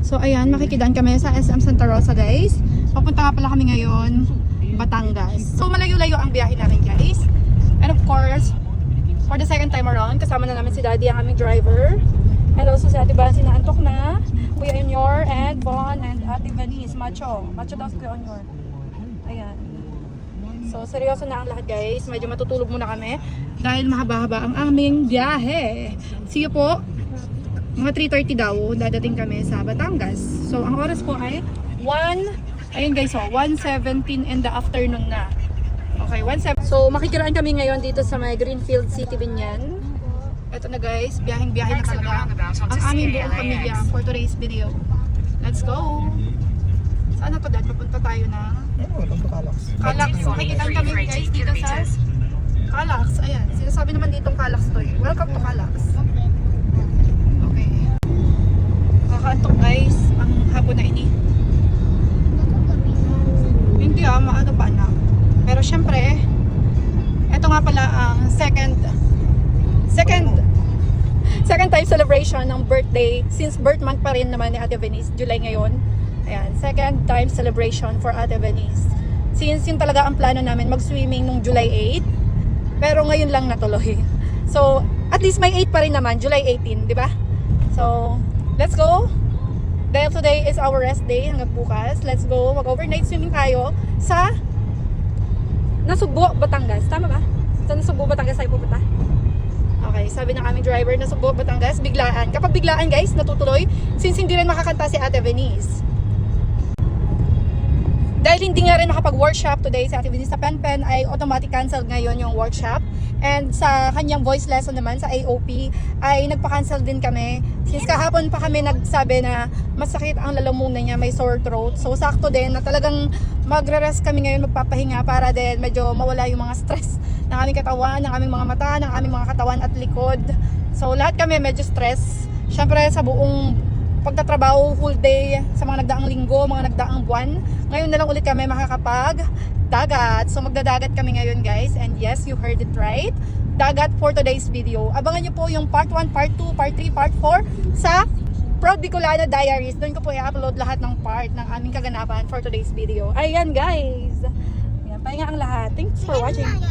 So ayan, makikidaan kami sa SM Santa Rosa guys. Papunta nga pala kami ngayon Batangas. So malayo-layo ang biyahe namin guys. And of course, for the second time around, kasama na namin si Daddy ang aming driver. And also si Ate Bansi na antok na. Kuya Onyor and Bon and Ate Vanice. Macho daw si Kuya Onyor. Ayan. So seryoso na ang lahat guys. Medyo matutulog muna kami dahil mahaba-haba ang aming biyahe. See you po. Mga 3:30 daw dadating kami sa Batangas. So ang oras po ay 1:17 in the afternoon na. Okay, 1:7. So makikiraan kami ngayon dito sa may Greenfield City Binyan. Ito na guys, biyaheng-biyahe na talaga ang aming buong pamilya for today's video. Let's go! Saan na to dad? Papunta tayo na Calax. Makikiraan kami guys dito sa Calax. Ayan, sinasabi naman ditong Calax to eh. Welcome to Calax. Okay. Nakakaantok guys, ang hapon na ini. Hindi maano pa na. Pero syempre, ito nga pala ang second time celebration ng birthday since birth month pa rin naman ni Ate Venice, July ngayon. Ayan, second time celebration for Ate Venice. Since yun talaga ang plano namin mag-swimming nung July 8, pero ngayon lang natuloy. So, at least may 8 pa rin naman, July 18, di ba? So, let's go. Dahil today is our rest day hanggang bukas. Let's go, mag-overnight swimming tayo sa Nasugbo, Batangas. Tama ba? Sa Nasugbo, Batangas tayo pupunta. Okay, sabi ng aming driver na Nasugbo, Batangas, biglaan. Kapag biglaan guys, natutuloy since hindi rin makakanta si Ate Venice. Dahil hindi nga rin makapag-workshop today si Ate Venice sa Pen ay automatic cancel ngayon yung workshop. And sa kanyang voice lesson naman sa AOP ay nagpa-cancel din kami. Since kahapon pa kami nagsabi na masakit ang lalamunan niya, may sore throat. So sakto din na talagang magre-rest kami ngayon, magpapahinga para din medyo mawala yung mga stress ng aming katawan, ng aming mga mata, ng aming mga katawan at likod. So lahat kami medyo stress. Syempre sa buong pagtatrabaho full day sa mga nagdaang linggo, mga nagdaang buwan. Ngayon na lang ulit kami makakapag-dagat. So magdadagat kami ngayon guys. And yes, you heard it right. Dagat for today's video. Abangan nyo po yung part 1, part 2, part 3, part 4 sa Proud Bicolana Diaries. Doon ko po i-upload lahat ng part ng aming kaganapan for today's video. Ayan guys. Ayan, pahinga ang lahat. Thanks for watching.